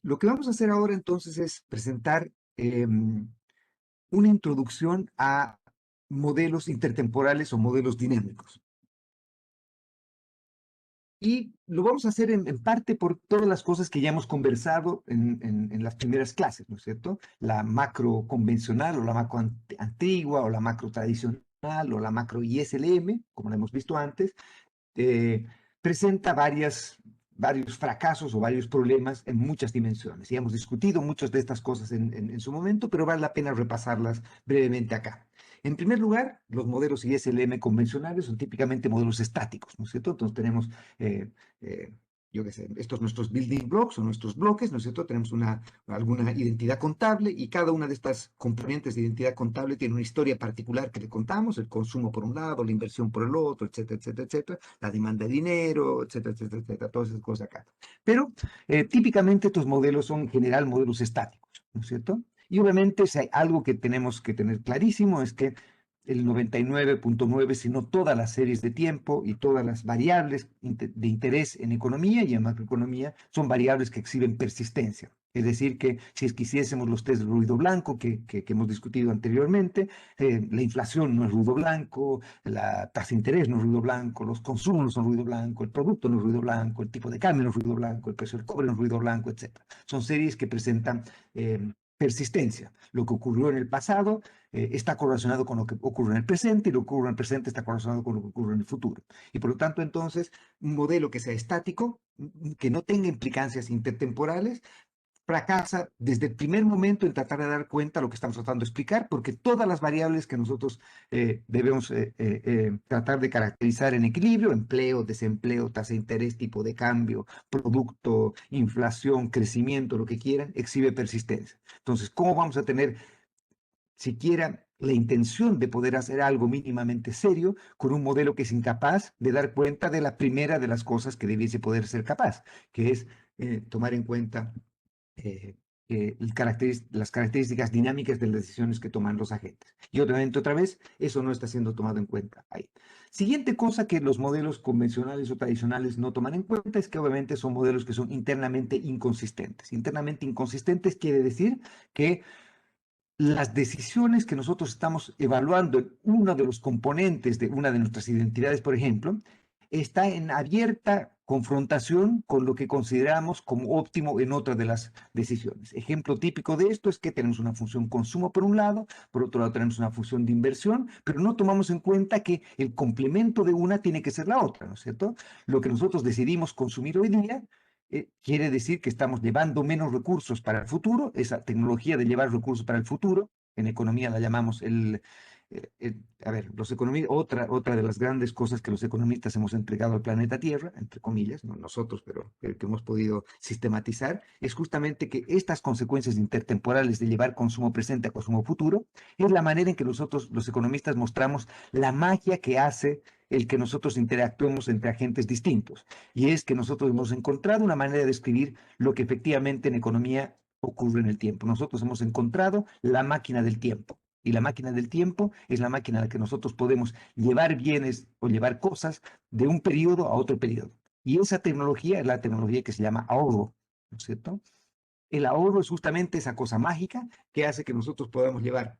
Lo que vamos a hacer ahora entonces es presentar una introducción a modelos intertemporales o modelos dinámicos. Y lo vamos a hacer en parte por todas las cosas que ya hemos conversado en las primeras clases, ¿no es cierto? La macro convencional o la macro antigua o la macro tradicional o la macro ISLM, como la hemos visto antes, presenta varios fracasos o varios problemas en muchas dimensiones. Y hemos discutido muchas de estas cosas en su momento, pero vale la pena repasarlas brevemente acá. En primer lugar, los modelos ISLM convencionales son típicamente modelos estáticos, ¿no es cierto? Entonces tenemos, eh, eh, yo qué sé, estos nuestros building blocks o nuestros bloques, ¿no es cierto? Tenemos alguna identidad contable y cada una de estas componentes de identidad contable tiene una historia particular que le contamos, el consumo por un lado, la inversión por el otro, etcétera, etcétera, etcétera, la demanda de dinero, etcétera, etcétera, etcétera, todas esas cosas acá. Pero típicamente estos modelos son en general modelos estáticos, ¿no es cierto? Y obviamente si hay algo que tenemos que tener clarísimo es que el 99.9, sino todas las series de tiempo y todas las variables de interés en economía y en macroeconomía son variables que exhiben persistencia. Es decir, que si quisiésemos los test de ruido blanco que hemos discutido anteriormente, la inflación no es ruido blanco, la tasa de interés no es ruido blanco, los consumos no son ruido blanco, el producto no es ruido blanco, el tipo de cambio no es ruido blanco, el precio del cobre no es ruido blanco, etc. Son series que presentan persistencia. Lo que ocurrió en el pasado está correlacionado con lo que ocurre en el presente y lo que ocurre en el presente está correlacionado con lo que ocurre en el futuro. Y por lo tanto, entonces, un modelo que sea estático, que no tenga implicancias intertemporales, fracasa desde el primer momento en tratar de dar cuenta de lo que estamos tratando de explicar, porque todas las variables que nosotros debemos tratar de caracterizar en equilibrio, empleo, desempleo, tasa de interés, tipo de cambio, producto, inflación, crecimiento, lo que quieran, exhibe persistencia. Entonces, ¿cómo vamos a tener siquiera la intención de poder hacer algo mínimamente serio con un modelo que es incapaz de dar cuenta de la primera de las cosas que debiese poder ser capaz, que es tomar en cuenta eh, las características dinámicas de las decisiones que toman los agentes? Y obviamente, otra vez, eso no está siendo tomado en cuenta ahí. Siguiente cosa que los modelos convencionales o tradicionales no toman en cuenta es que obviamente son modelos que son internamente inconsistentes. Internamente inconsistentes quiere decir que las decisiones que nosotros estamos evaluando en uno de los componentes de una de nuestras identidades, por ejemplo, está en abierta confrontación con lo que consideramos como óptimo en otra de las decisiones. Ejemplo típico de esto es que tenemos una función consumo por un lado, por otro lado tenemos una función de inversión, pero no tomamos en cuenta que el complemento de una tiene que ser la otra, ¿no es cierto? Lo que nosotros decidimos consumir hoy día quiere decir que estamos llevando menos recursos para el futuro, esa tecnología de llevar recursos para el futuro, en economía la llamamos a ver, los economistas, otra de las grandes cosas que los economistas hemos entregado al planeta Tierra, entre comillas, no nosotros, pero que hemos podido sistematizar, es justamente que estas consecuencias intertemporales de llevar consumo presente a consumo futuro es la manera en que nosotros, los economistas, mostramos la magia que hace el que nosotros interactuemos entre agentes distintos. Y es que nosotros hemos encontrado una manera de escribir lo que efectivamente en economía ocurre en el tiempo. Nosotros hemos encontrado la máquina del tiempo. Y la máquina del tiempo es la máquina en la que nosotros podemos llevar bienes o llevar cosas de un periodo a otro periodo. Y esa tecnología es la tecnología que se llama ahorro, ¿no es cierto? El ahorro es justamente esa cosa mágica que hace que nosotros podamos llevar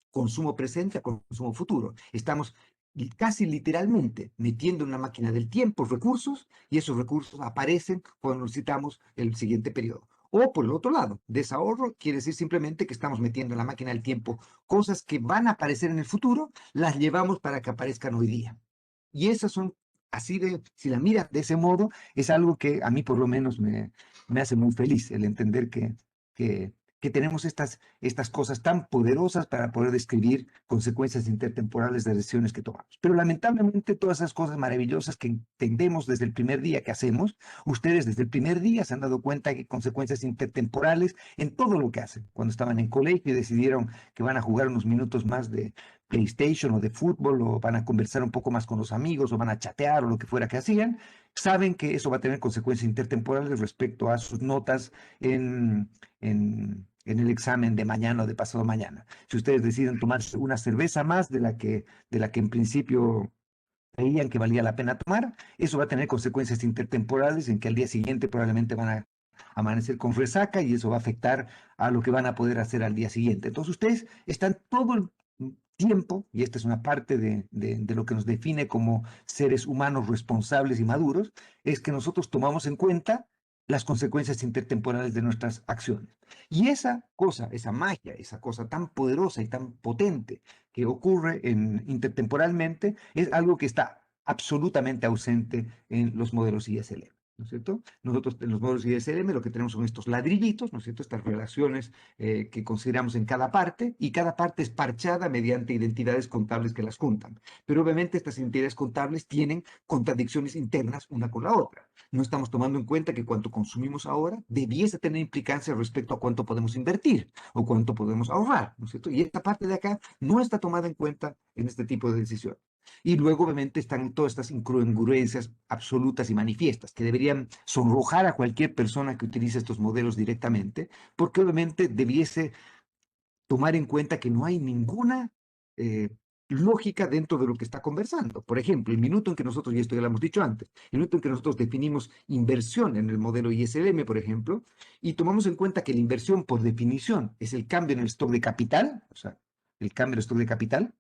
consumo presente a consumo futuro. Estamos casi literalmente metiendo en una máquina del tiempo recursos y esos recursos aparecen cuando necesitamos el siguiente periodo. O por el otro lado, desahorro quiere decir simplemente que estamos metiendo en la máquina del tiempo cosas que van a aparecer en el futuro, las llevamos para que aparezcan hoy día. Y esas son, así de, si la miras de ese modo, es algo que a mí por lo menos me hace muy feliz el entender que, que tenemos estas cosas tan poderosas para poder describir consecuencias intertemporales de decisiones que tomamos. Pero lamentablemente todas esas cosas maravillosas que entendemos desde el primer día que hacemos, ustedes desde el primer día se han dado cuenta que hay consecuencias intertemporales en todo lo que hacen. Cuando estaban en colegio y decidieron que van a jugar unos minutos más de PlayStation o de fútbol, o van a conversar un poco más con los amigos, o van a chatear, o lo que fuera que hacían, saben que eso va a tener consecuencias intertemporales respecto a sus notas en el examen de mañana o de pasado mañana. Si ustedes deciden tomarse una cerveza más de la que en principio creían que valía la pena tomar, eso va a tener consecuencias intertemporales en que al día siguiente probablemente van a amanecer con resaca y eso va a afectar a lo que van a poder hacer al día siguiente. Entonces ustedes están todo el tiempo, y esta es una parte de lo que nos define como seres humanos responsables y maduros, es que nosotros tomamos en cuenta las consecuencias intertemporales de nuestras acciones. Y esa cosa, esa magia, esa cosa tan poderosa y tan potente que ocurre intertemporalmente, es algo que está absolutamente ausente en los modelos ISLM. ¿No es cierto? Nosotros en los modelos ISLM lo que tenemos son estos ladrillitos, ¿no es cierto? Estas relaciones que consideramos en cada parte, y cada parte es parchada mediante identidades contables que las juntan. Pero obviamente estas identidades contables tienen contradicciones internas una con la otra. No estamos tomando en cuenta que cuanto consumimos ahora debiese tener implicancia respecto a cuánto podemos invertir o cuánto podemos ahorrar, ¿no es cierto? Y esta parte de acá no está tomada en cuenta en este tipo de decisiones. Y luego, obviamente, están todas estas incongruencias absolutas y manifiestas que deberían sonrojar a cualquier persona que utilice estos modelos directamente, porque obviamente debiese tomar en cuenta que no hay ninguna eh, lógica dentro de lo que está conversando. Por ejemplo, el minuto en que nosotros, y esto ya lo hemos dicho antes, el minuto en que nosotros definimos inversión en el modelo ISLM, por ejemplo, y tomamos en cuenta que la inversión, por definición, es el cambio en el stock de capital, o sea, el cambio en el stock de capital,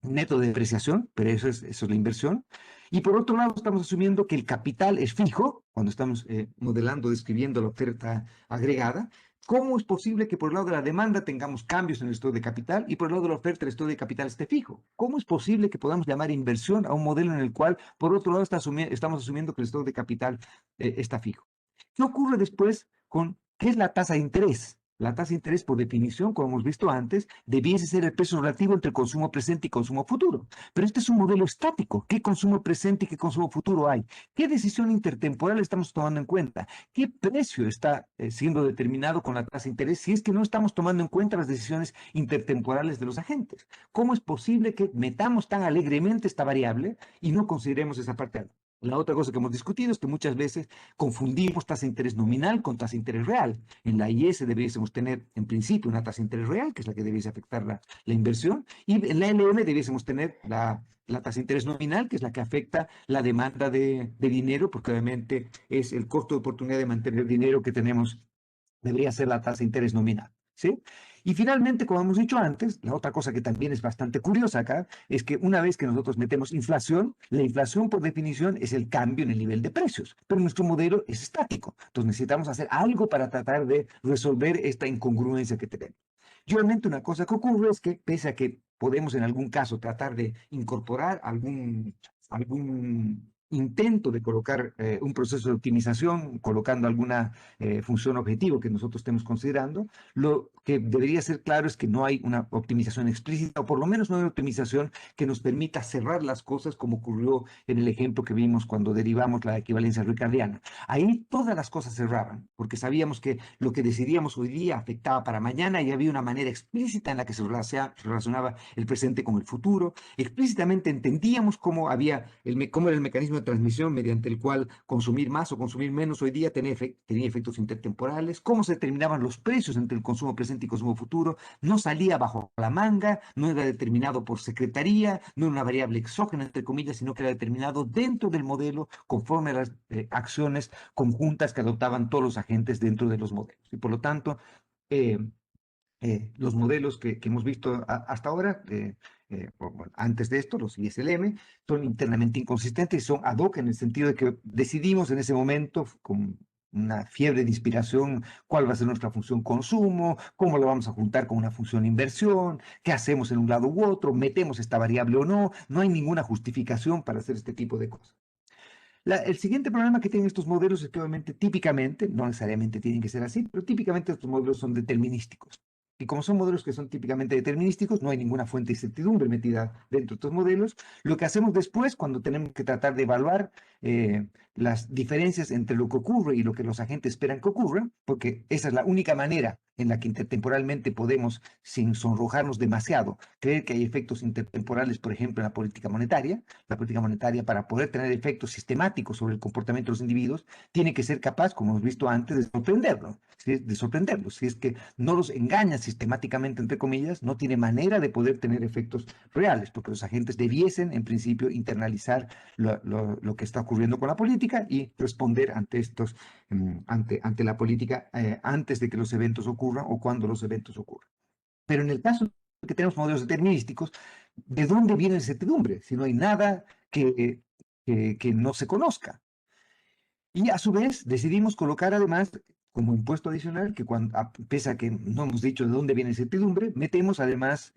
neto de depreciación, pero eso es la inversión. Y por otro lado, estamos asumiendo que el capital es fijo, cuando estamos modelando, describiendo la oferta agregada. ¿Cómo es posible que por el lado de la demanda tengamos cambios en el stock de capital y por el lado de la oferta el stock de capital esté fijo? ¿Cómo es posible que podamos llamar inversión a un modelo en el cual, por otro lado, estamos asumiendo que el stock de capital está fijo? ¿Qué ocurre después con qué es la tasa de interés? La tasa de interés, por definición, como hemos visto antes, debiese ser el precio relativo entre consumo presente y consumo futuro. Pero este es un modelo estático. ¿Qué consumo presente y qué consumo futuro hay? ¿Qué decisión intertemporal estamos tomando en cuenta? ¿Qué precio está siendo determinado con la tasa de interés si es que no estamos tomando en cuenta las decisiones intertemporales de los agentes? ¿Cómo es posible que metamos tan alegremente esta variable y no consideremos esa parte? La otra cosa que hemos discutido es que muchas veces confundimos tasa de interés nominal con tasa de interés real. En la IS debiésemos tener, en principio, una tasa de interés real, que es la que debiese afectar la inversión, y en la LM debiésemos tener la tasa de interés nominal, que es la que afecta la demanda de dinero, porque obviamente es el costo de oportunidad de mantener el dinero que tenemos, debería ser la tasa de interés nominal. ¿Sí? Y finalmente, como hemos dicho antes, la otra cosa que también es bastante curiosa acá es que una vez que nosotros metemos inflación, la inflación por definición es el cambio en el nivel de precios, pero nuestro modelo es estático. Entonces necesitamos hacer algo para tratar de resolver esta incongruencia que tenemos. Y obviamente una cosa que ocurre es que pese a que podemos en algún caso tratar de incorporar algún intento de colocar un proceso de optimización, colocando alguna función objetivo que nosotros estemos considerando, lo que debería ser claro es que no hay una optimización explícita, o por lo menos no hay una optimización que nos permita cerrar las cosas como ocurrió en el ejemplo que vimos cuando derivamos la equivalencia ricardiana. Ahí todas las cosas cerraban, porque sabíamos que lo que decidíamos hoy día afectaba para mañana y había una manera explícita en la que se relacionaba el presente con el futuro. Explícitamente entendíamos cómo cómo era el mecanismo de transmisión mediante el cual consumir más o consumir menos hoy día tenía efectos intertemporales, cómo se determinaban los precios entre el consumo presente y consumo futuro, no salía bajo la manga, no era determinado por secretaría, no era una variable exógena, entre comillas, sino que era determinado dentro del modelo conforme a las acciones conjuntas que adoptaban todos los agentes dentro de los modelos. Y por lo tanto, eh, los modelos que hemos visto hasta ahora, bueno, antes de esto, los ISLM, son internamente inconsistentes y son ad hoc en el sentido de que decidimos en ese momento, con una fiebre de inspiración, cuál va a ser nuestra función consumo, cómo lo vamos a juntar con una función inversión, qué hacemos en un lado u otro, metemos esta variable o no, no hay ninguna justificación para hacer este tipo de cosas. El siguiente problema que tienen estos modelos es que obviamente típicamente, no necesariamente tienen que ser así, pero típicamente estos modelos son determinísticos. Y como son modelos que son típicamente determinísticos, no hay ninguna fuente de incertidumbre metida dentro de estos modelos. Lo que hacemos después, cuando tenemos que tratar de evaluar las diferencias entre lo que ocurre y lo que los agentes esperan que ocurra, porque esa es la única manera en la que intertemporalmente podemos, sin sonrojarnos demasiado, creer que hay efectos intertemporales, por ejemplo, en la política monetaria. La política monetaria, para poder tener efectos sistemáticos sobre el comportamiento de los individuos, tiene que ser capaz, como hemos visto antes, de sorprenderlo. si es de sorprenderlos, si es que no los engaña sistemáticamente, entre comillas, no tiene manera de poder tener efectos reales, porque los agentes debiesen, en principio, internalizar lo que está ocurriendo con la política y responder ante ante la política antes de que los eventos ocurran o cuando los eventos ocurran. Pero en el caso de que tenemos modelos determinísticos, ¿de dónde viene la incertidumbre? Si no hay nada que no se conozca. Y a su vez decidimos colocar además como impuesto adicional, que pese a que no hemos dicho de dónde viene la incertidumbre, metemos además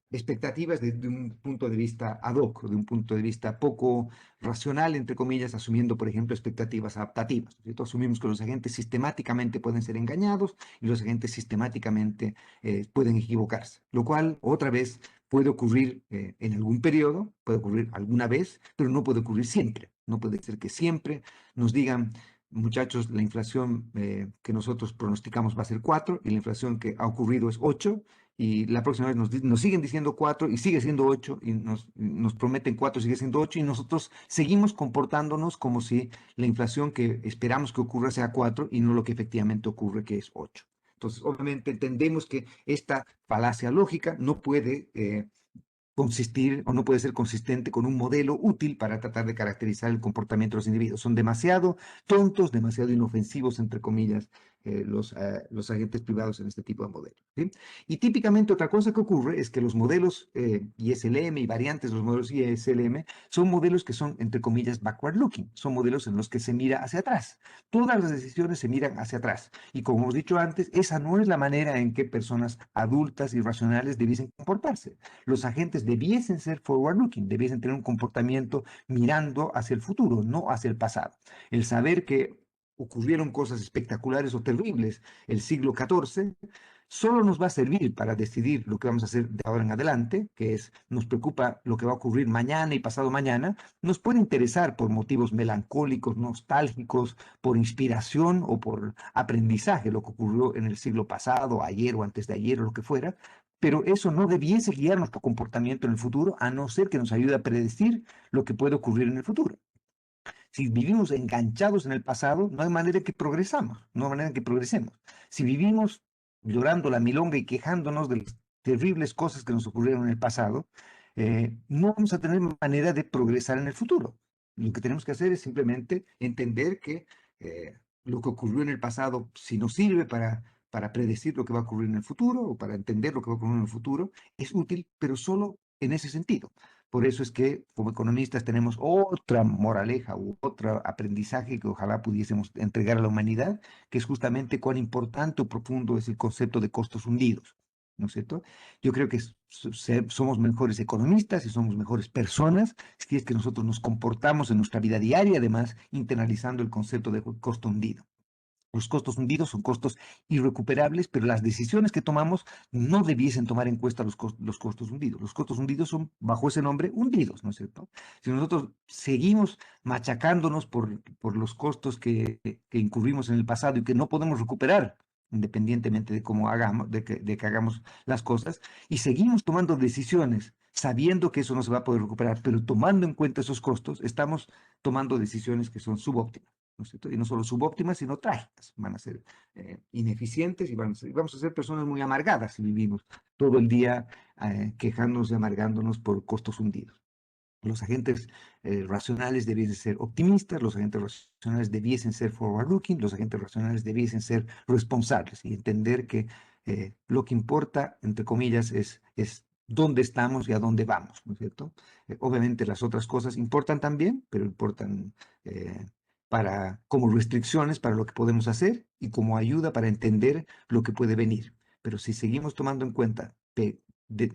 expectativas desde un punto de vista ad hoc, de un punto de vista poco racional, entre comillas, asumiendo, por ejemplo, expectativas adaptativas, ¿cierto? Asumimos que los agentes sistemáticamente pueden ser engañados y los agentes sistemáticamente pueden equivocarse, lo cual, otra vez, puede ocurrir en algún periodo, puede ocurrir alguna vez, pero no puede ocurrir siempre. No puede ser que siempre nos digan, muchachos, la inflación que nosotros pronosticamos va a ser 4 y la inflación que ha ocurrido es 8 y la próxima vez nos siguen diciendo 4 y sigue siendo 8 y nos prometen 4 y sigue siendo 8 y nosotros seguimos comportándonos como si la inflación que esperamos que ocurra sea 4 y no lo que efectivamente ocurre que es 8. Entonces, obviamente entendemos que esta falacia lógica no puede consistir o no puede ser consistente con un modelo útil para tratar de caracterizar el comportamiento de los individuos. Son demasiado tontos, demasiado inofensivos, entre comillas, los agentes privados en este tipo de modelos, ¿sí? Y típicamente otra cosa que ocurre es que los modelos ISLM y variantes de los modelos ISLM son modelos que son, entre comillas, backward looking, son modelos en los que se mira hacia atrás. Todas las decisiones se miran hacia atrás. Y como hemos dicho antes, esa no es la manera en que personas adultas y racionales debiesen comportarse. Los agentes debiesen ser forward looking, debiesen tener un comportamiento mirando hacia el futuro, no hacia el pasado. El saber que ocurrieron cosas espectaculares o terribles el siglo XIV, solo nos va a servir para decidir lo que vamos a hacer de ahora en adelante, que es, nos preocupa lo que va a ocurrir mañana y pasado mañana, nos puede interesar por motivos melancólicos, nostálgicos, por inspiración o por aprendizaje, lo que ocurrió en el siglo pasado, ayer o antes de ayer o lo que fuera, pero eso no debiese guiar nuestro comportamiento en el futuro, a no ser que nos ayude a predecir lo que puede ocurrir en el futuro. Si vivimos enganchados en el pasado, no hay manera que progresamos, no hay manera que progresemos. Si vivimos llorando la milonga y quejándonos de las terribles cosas que nos ocurrieron en el pasado, no vamos a tener manera de progresar en el futuro. Lo que tenemos que hacer es simplemente entender que lo que ocurrió en el pasado, si nos sirve para predecir lo que va a ocurrir en el futuro o para entender lo que va a ocurrir en el futuro, es útil, pero solo en ese sentido. Por eso es que como economistas tenemos otra moraleja u otro aprendizaje que ojalá pudiésemos entregar a la humanidad, que es justamente cuán importante o profundo es el concepto de costos hundidos, ¿no es cierto? Yo creo que somos mejores economistas y somos mejores personas si es que nosotros nos comportamos en nuestra vida diaria, además, internalizando el concepto de costo hundido. Los costos hundidos son costos irrecuperables, pero las decisiones que tomamos no debiesen tomar en cuenta los costos hundidos. Los costos hundidos son, bajo ese nombre, hundidos, ¿no es cierto? Si nosotros seguimos machacándonos por los costos que incurrimos en el pasado y que no podemos recuperar, independientemente de cómo hagamos, de que hagamos las cosas, y seguimos tomando decisiones sabiendo que eso no se va a poder recuperar, pero tomando en cuenta esos costos, estamos tomando decisiones que son subóptimas. ¿No es cierto? Y no solo subóptimas, sino trágicas. Van a ser ineficientes y vamos a ser personas muy amargadas si vivimos todo el día quejándonos y amargándonos por costos hundidos. Los agentes racionales debiesen ser optimistas, los agentes racionales debiesen ser forward-looking, los agentes racionales debiesen ser responsables y entender que lo que importa, entre comillas, es dónde estamos y a dónde vamos, ¿no es cierto? Obviamente las otras cosas importan también, pero importan como restricciones para lo que podemos hacer y como ayuda para entender lo que puede venir. Pero si seguimos tomando en cuenta,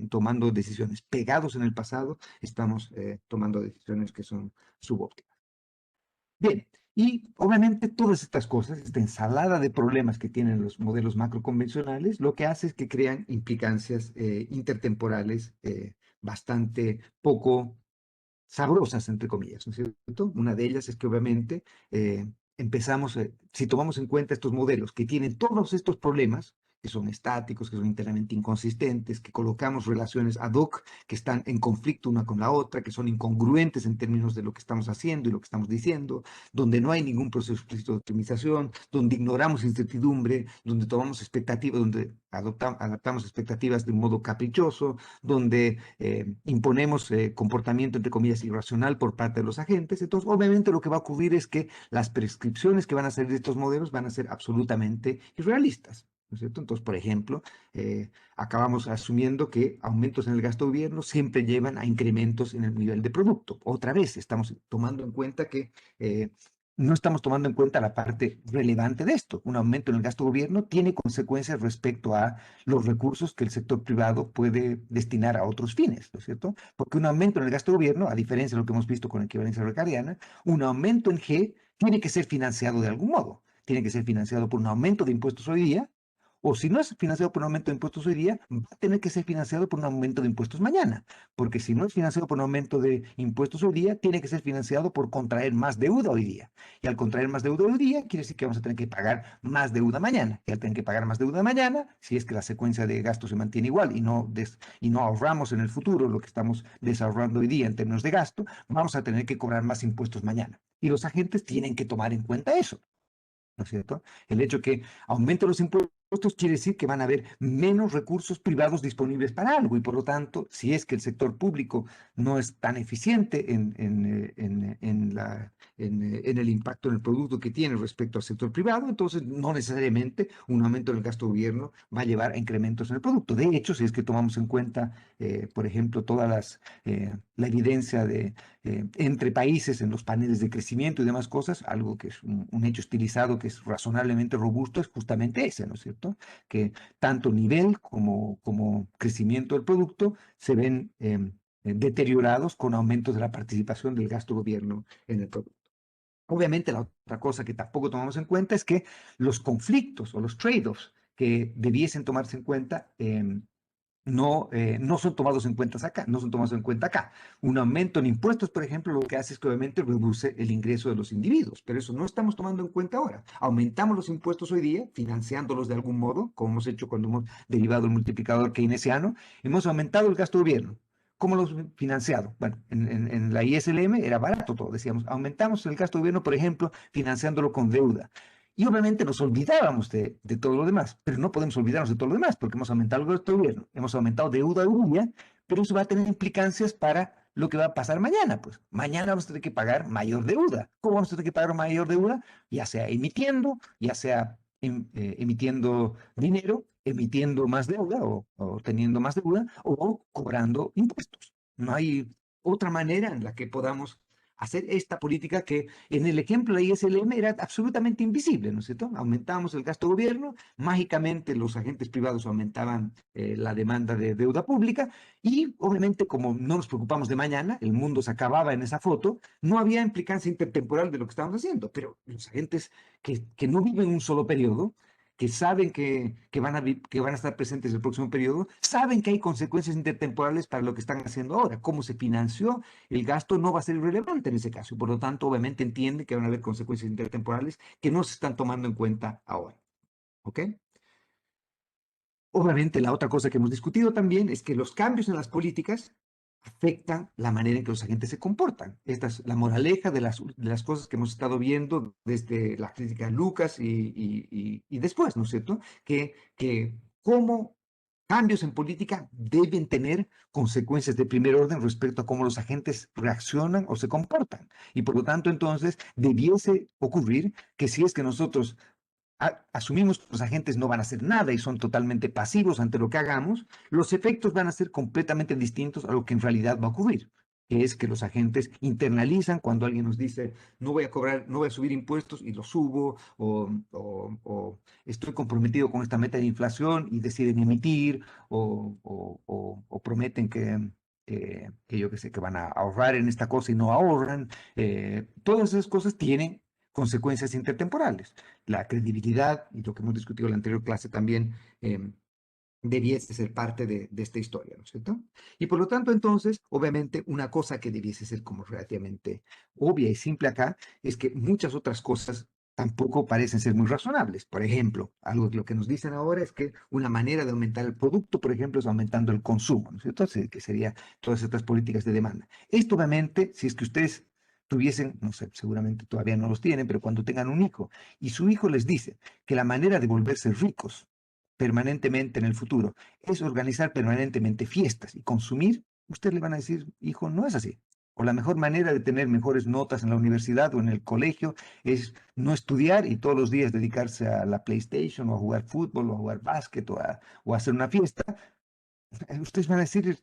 tomando decisiones pegados en el pasado, estamos tomando decisiones que son subóptimas. Bien, y obviamente todas estas cosas, esta ensalada de problemas que tienen los modelos macroconvencionales, lo que hace es que crean implicancias intertemporales bastante poco sabrosas, entre comillas, ¿no es cierto? Una de ellas es que obviamente si tomamos en cuenta estos modelos que tienen todos estos problemas, que son estáticos, que son internamente inconsistentes, que colocamos relaciones ad hoc que están en conflicto una con la otra, que son incongruentes en términos de lo que estamos haciendo y lo que estamos diciendo, donde no hay ningún proceso explícito de optimización, donde ignoramos incertidumbre, donde tomamos expectativas, donde adaptamos expectativas de un modo caprichoso, donde imponemos comportamiento, entre comillas, irracional por parte de los agentes. Entonces, obviamente lo que va a ocurrir es que las prescripciones que van a salir de estos modelos van a ser absolutamente irrealistas. ¿No es cierto? Entonces, por ejemplo, acabamos asumiendo que aumentos en el gasto de gobierno siempre llevan a incrementos en el nivel de producto. Otra vez, estamos tomando en cuenta que no estamos tomando en cuenta la parte relevante de esto. Un aumento en el gasto de gobierno tiene consecuencias respecto a los recursos que el sector privado puede destinar a otros fines, ¿no es cierto? Porque un aumento en el gasto de gobierno, a diferencia de lo que hemos visto con la equivalencia recariana, un aumento en G tiene que ser financiado de algún modo. Tiene que ser financiado por un aumento de impuestos hoy día, o si no es financiado por un aumento de impuestos hoy día, va a tener que ser financiado por un aumento de impuestos mañana. Porque si no es financiado por un aumento de impuestos hoy día, tiene que ser financiado por contraer más deuda hoy día. Y al contraer más deuda hoy día, quiere decir que vamos a tener que pagar más deuda mañana. Y al tener que pagar más deuda mañana, si es que la secuencia de gastos se mantiene igual y no ahorramos en el futuro lo que estamos desahorrando hoy día en términos de gasto, vamos a tener que cobrar más impuestos mañana. Y los agentes tienen que tomar en cuenta eso. ¿No es cierto? El hecho que aumenten los impuestos quiere decir que van a haber menos recursos privados disponibles para algo y por lo tanto, si es que el sector público no es tan eficiente en el impacto en el producto que tiene respecto al sector privado, entonces no necesariamente un aumento en el gasto de gobierno va a llevar a incrementos en el producto. De hecho, si es que tomamos en cuenta, por ejemplo, la evidencia entre países en los paneles de crecimiento y demás cosas, algo que es un hecho estilizado que es razonablemente robusto, es justamente ese, ¿no es cierto? Que tanto nivel como crecimiento del producto se ven deteriorados con aumentos de la participación del gasto gobierno en el producto. Obviamente, la otra cosa que tampoco tomamos en cuenta es que los conflictos o los trade-offs que debiesen tomarse en cuenta no son tomados en cuenta acá, no son tomados en cuenta acá. Un aumento en impuestos, por ejemplo, lo que hace es que obviamente reduce el ingreso de los individuos, pero eso no estamos tomando en cuenta ahora. Aumentamos los impuestos hoy día, financiándolos de algún modo, como hemos hecho cuando hemos derivado el multiplicador keynesiano, hemos aumentado el gasto de gobierno. ¿Cómo lo hemos financiado? Bueno, en la ISLM era barato todo, decíamos, aumentamos el gasto de gobierno, por ejemplo, financiándolo con deuda. Y obviamente nos olvidábamos de todo lo demás, pero no podemos olvidarnos de todo lo demás porque hemos aumentado el gasto de gobierno, hemos aumentado deuda hoy, pero eso va a tener implicancias para lo que va a pasar mañana. Pues mañana vamos a tener que pagar mayor deuda. ¿Cómo vamos a tener que pagar mayor deuda? Ya sea emitiendo, ya sea emitiendo dinero, emitiendo más deuda o teniendo más deuda o cobrando impuestos. No hay otra manera en la que podamos hacer esta política que en el ejemplo de ISLM era absolutamente invisible, ¿no es cierto? Aumentábamos el gasto de gobierno, mágicamente los agentes privados aumentaban la demanda de deuda pública y obviamente como no nos preocupamos de mañana, el mundo se acababa en esa foto, no había implicancia intertemporal de lo que estábamos haciendo, pero los agentes que no viven un solo periodo, que saben que van a estar presentes el próximo periodo, saben que hay consecuencias intertemporales para lo que están haciendo ahora. Cómo se financió el gasto no va a ser irrelevante en ese caso. Por lo tanto, obviamente entiende que van a haber consecuencias intertemporales que no se están tomando en cuenta ahora. ¿Ok? Obviamente, la otra cosa que hemos discutido también es que los cambios en las políticas afectan la manera en que los agentes se comportan. Esta es la moraleja de las cosas que hemos estado viendo desde la crítica de Lucas y después, ¿no es cierto? Que cómo cambios en política deben tener consecuencias de primer orden respecto a cómo los agentes reaccionan o se comportan. Y por lo tanto, entonces, debiese ocurrir que si es que nosotros asumimos que los agentes no van a hacer nada y son totalmente pasivos ante lo que hagamos, los efectos van a ser completamente distintos a lo que en realidad va a ocurrir, que es que los agentes internalizan cuando alguien nos dice, no voy a cobrar, no voy a subir impuestos y los subo, o estoy comprometido con esta meta de inflación y deciden emitir, o prometen que yo qué sé, que van a ahorrar en esta cosa y no ahorran. Todas esas cosas tienen consecuencias intertemporales. La credibilidad, y lo que hemos discutido en la anterior clase también, debiese ser parte de esta historia, ¿no es cierto? Y por lo tanto, entonces, obviamente, una cosa que debiese ser como relativamente obvia y simple acá es que muchas otras cosas tampoco parecen ser muy razonables. Por ejemplo, algo de lo que nos dicen ahora es que una manera de aumentar el producto, por ejemplo, es aumentando el consumo, ¿no es cierto? Que sería todas estas políticas de demanda. Esto obviamente, si es que ustedes tuviesen, no sé, seguramente todavía no los tienen, pero cuando tengan un hijo y su hijo les dice que la manera de volverse ricos permanentemente en el futuro es organizar permanentemente fiestas y consumir, usted le van a decir, hijo, no es así. O la mejor manera de tener mejores notas en la universidad o en el colegio es no estudiar y todos los días dedicarse a la PlayStation o a jugar fútbol o a jugar básquet o a hacer una fiesta. Ustedes van a decir,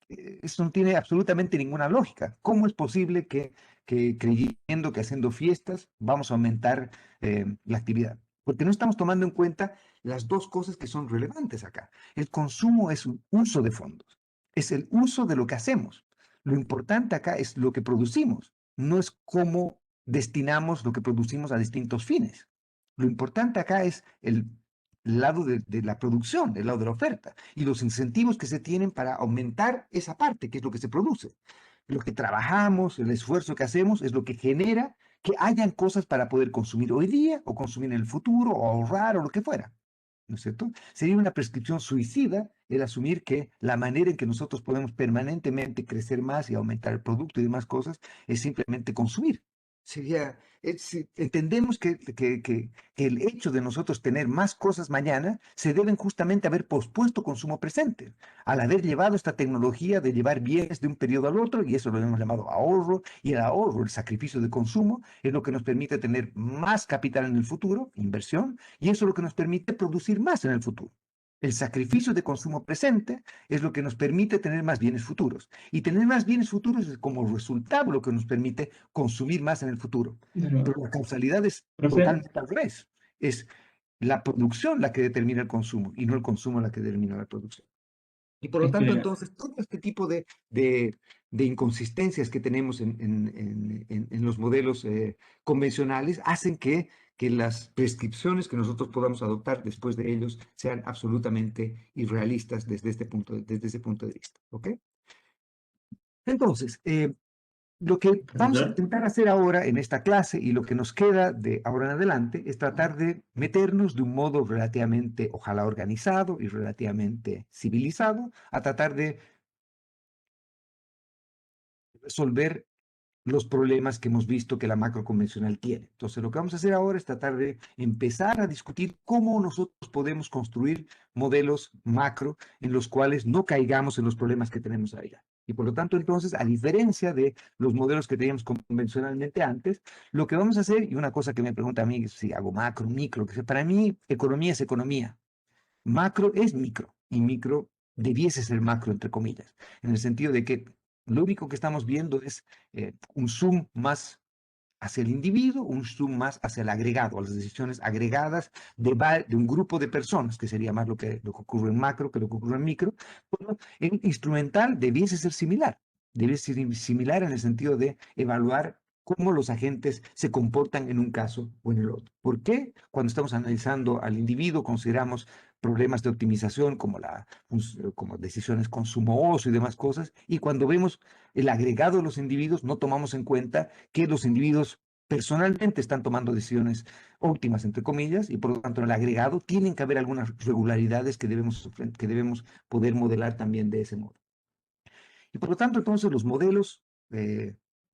eso no tiene absolutamente ninguna lógica. ¿Cómo es posible que creyendo que haciendo fiestas vamos a aumentar la actividad? Porque no estamos tomando en cuenta las dos cosas que son relevantes acá. El consumo es un uso de fondos, es el uso de lo que hacemos. Lo importante acá es lo que producimos, no es cómo destinamos lo que producimos a distintos fines. Lo importante acá es el lado de la producción, el lado de la oferta y los incentivos que se tienen para aumentar esa parte, que es lo que se produce. Lo que trabajamos, el esfuerzo que hacemos es lo que genera que hayan cosas para poder consumir hoy día o consumir en el futuro o ahorrar o lo que fuera. ¿No es cierto? Sería una prescripción suicida el asumir que la manera en que nosotros podemos permanentemente crecer más y aumentar el producto y demás cosas es simplemente consumir. Sería, si entendemos que el hecho de nosotros tener más cosas mañana se deben justamente haber pospuesto consumo presente, al haber llevado esta tecnología de llevar bienes de un periodo al otro, y eso lo hemos llamado ahorro, y el ahorro, el sacrificio de consumo, es lo que nos permite tener más capital en el futuro, inversión, y eso es lo que nos permite producir más en el futuro. El sacrificio de consumo presente es lo que nos permite tener más bienes futuros. Y tener más bienes futuros es como resultado lo que nos permite consumir más en el futuro. Claro. Pero la causalidad es Profe, totalmente al revés. Es la producción la que determina el consumo y no el consumo la que determina la producción. Y por lo es tanto, que, entonces, todo este tipo de inconsistencias que tenemos en los modelos convencionales hacen que las prescripciones que nosotros podamos adoptar después de ellos sean absolutamente irrealistas desde ese punto de vista. ¿Ok? Entonces, lo que vamos a profesor, intentar hacer ahora en esta clase y lo que nos queda de ahora en adelante es tratar de meternos de un modo relativamente, ojalá organizado y relativamente civilizado, a tratar de resolver los problemas que hemos visto que la macro convencional tiene. Entonces, lo que vamos a hacer ahora es tratar de empezar a discutir cómo nosotros podemos construir modelos macro en los cuales no caigamos en los problemas que tenemos allá. Y por lo tanto, entonces, a diferencia de los modelos que teníamos convencionalmente antes, lo que vamos a hacer, y una cosa que me pregunta a mí si hago macro, micro, que para mí economía es economía, macro es micro y micro debiese ser macro, entre comillas, en el sentido de que lo único que estamos viendo es un zoom más hacia el individuo, un zoom más hacia el agregado, a las decisiones agregadas de un grupo de personas, que sería más lo que ocurre en macro que lo que ocurre en micro. Pero en instrumental debiese ser similar, debiese ser similar en el sentido de evaluar cómo los agentes se comportan en un caso o en el otro. ¿Por qué? Cuando estamos analizando al individuo consideramos problemas de optimización como, como decisiones consumo-oso y demás cosas, y cuando vemos el agregado de los individuos no tomamos en cuenta que los individuos personalmente están tomando decisiones óptimas, entre comillas, y por lo tanto en el agregado tienen que haber algunas regularidades que debemos poder modelar también de ese modo. Y por lo tanto, entonces, los modelos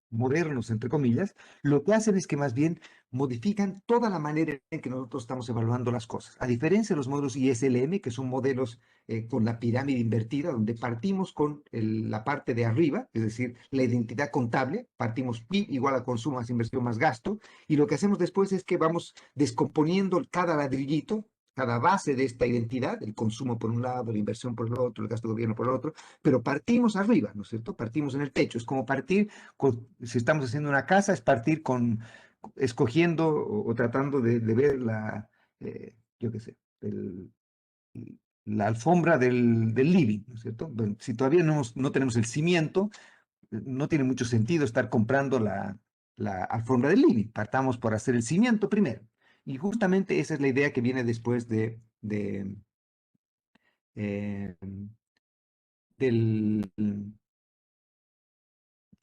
modernos, entre comillas, lo que hacen es que más bien modifican toda la manera en que nosotros estamos evaluando las cosas. A diferencia de los modelos ISLM, que son modelos con la pirámide invertida, donde partimos con la parte de arriba, es decir, la identidad contable, partimos PIB igual a consumo más inversión más gasto, y lo que hacemos después es que vamos descomponiendo cada ladrillito, cada base de esta identidad, el consumo por un lado, la inversión por el otro, el gasto de gobierno por el otro, pero partimos arriba, ¿no es cierto? Partimos en el techo. Es como partir, si estamos haciendo una casa, es partir escogiendo o tratando de ver yo qué sé, la alfombra del living, ¿no es cierto? Bueno, si todavía no tenemos el cimiento, no tiene mucho sentido estar comprando la alfombra del living. Partamos por hacer el cimiento primero. Y justamente esa es la idea que viene después eh, del,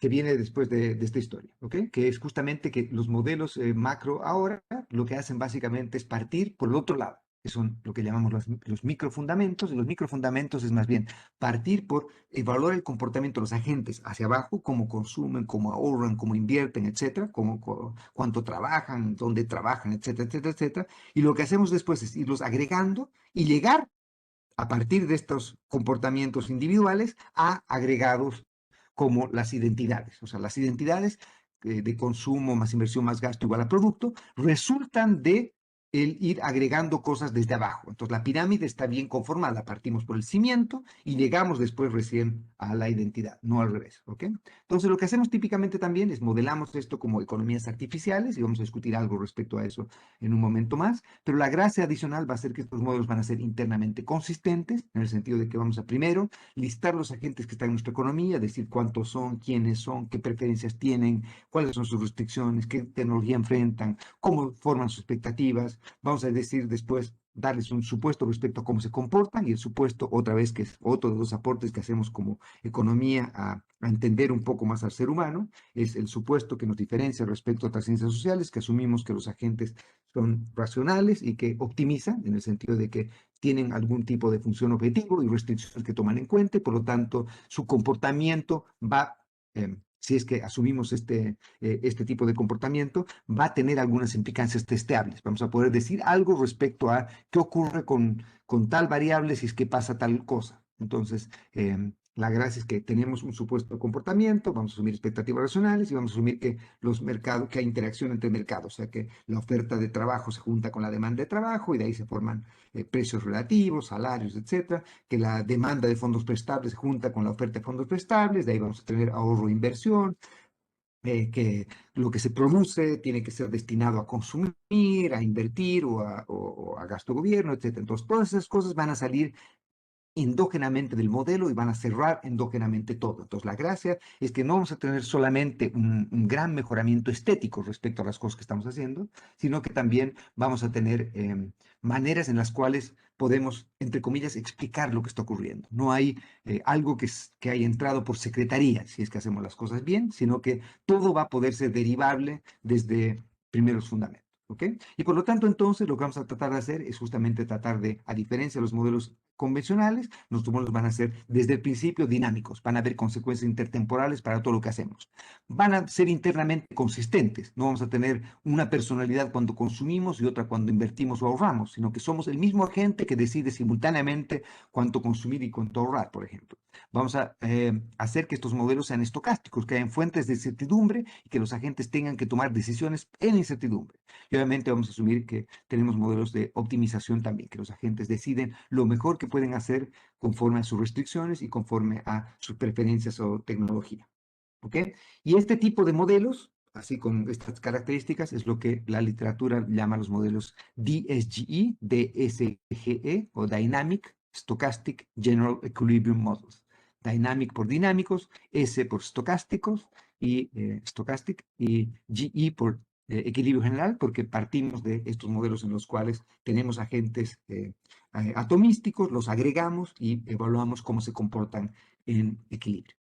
que viene después de esta historia, ¿ok? Que es justamente que los modelos macro ahora lo que hacen básicamente es partir por el otro lado, que son lo que llamamos los microfundamentos, y los microfundamentos es más bien partir por evaluar el comportamiento de los agentes hacia abajo, cómo consumen, cómo ahorran, cómo invierten, etcétera, cuánto trabajan, dónde trabajan, etcétera, etcétera, etcétera. Y lo que hacemos después es irlos agregando y llegar a partir de estos comportamientos individuales a agregados como las identidades. O sea, las identidades de consumo más inversión más gasto igual a producto resultan de el ir agregando cosas desde abajo. Entonces, la pirámide está bien conformada. Partimos por el cimiento y llegamos después recién a la identidad, no al revés. ¿Ok? Entonces, lo que hacemos típicamente también es modelamos esto como economías artificiales y vamos a discutir algo respecto a eso en un momento más, pero la gracia adicional va a ser que estos modelos van a ser internamente consistentes, en el sentido de que vamos a primero listar los agentes que están en nuestra economía, decir cuántos son, quiénes son, qué preferencias tienen, cuáles son sus restricciones, qué tecnología enfrentan, cómo forman sus expectativas. Vamos a decir después, darles un supuesto respecto a cómo se comportan y el supuesto, otra vez, que es otro de los aportes que hacemos como economía a entender un poco más al ser humano, es el supuesto que nos diferencia respecto a otras ciencias sociales, que asumimos que los agentes son racionales y que optimizan, en el sentido de que tienen algún tipo de función objetivo y restricciones que toman en cuenta, y por lo tanto su comportamiento va, si es que asumimos este tipo de comportamiento, va a tener algunas implicancias testeables. Vamos a poder decir algo respecto a qué ocurre con tal variable si es que pasa tal cosa. Entonces, la gracia es que tenemos un supuesto comportamiento, vamos a asumir expectativas racionales y vamos a asumir que los mercados, que hay interacción entre mercados, o sea que la oferta de trabajo se junta con la demanda de trabajo y de ahí se forman precios relativos, salarios, etcétera, que la demanda de fondos prestables se junta con la oferta de fondos prestables, de ahí vamos a tener ahorro e inversión, que lo que se produce tiene que ser destinado a consumir, a invertir o a gasto de gobierno, etcétera. Entonces, todas esas cosas van a salir endógenamente del modelo y van a cerrar endógenamente todo. Entonces, la gracia es que no vamos a tener solamente un gran mejoramiento estético respecto a las cosas que estamos haciendo, sino que también vamos a tener maneras en las cuales podemos, entre comillas, explicar lo que está ocurriendo. No hay algo que haya entrado por secretaría, si es que hacemos las cosas bien, sino que todo va a poder ser derivable desde primeros fundamentos. ¿Ok? Y por lo tanto, entonces, lo que vamos a tratar de hacer es justamente tratar de, a diferencia de los modelos convencionales, nuestros modelos van a ser desde el principio dinámicos, van a haber consecuencias intertemporales para todo lo que hacemos. Van a ser internamente consistentes, no vamos a tener una personalidad cuando consumimos y otra cuando invertimos o ahorramos, sino que somos el mismo agente que decide simultáneamente cuánto consumir y cuánto ahorrar, por ejemplo. Vamos a hacer que estos modelos sean estocásticos, que hayan fuentes de incertidumbre y que los agentes tengan que tomar decisiones en incertidumbre. Y obviamente vamos a asumir que tenemos modelos de optimización también, que los agentes deciden lo mejor que pueden hacer conforme a sus restricciones y conforme a sus preferencias o tecnología. ¿Ok? Y este tipo de modelos, así con estas características, es lo que la literatura llama los modelos DSGE, DSGE o Dynamic Stochastic General Equilibrium Models. Dynamic por dinámicos, S por estocásticos y stochastic, y GE por equilibrio general, porque partimos de estos modelos en los cuales tenemos agentes atomísticos, los agregamos y evaluamos cómo se comportan en equilibrio.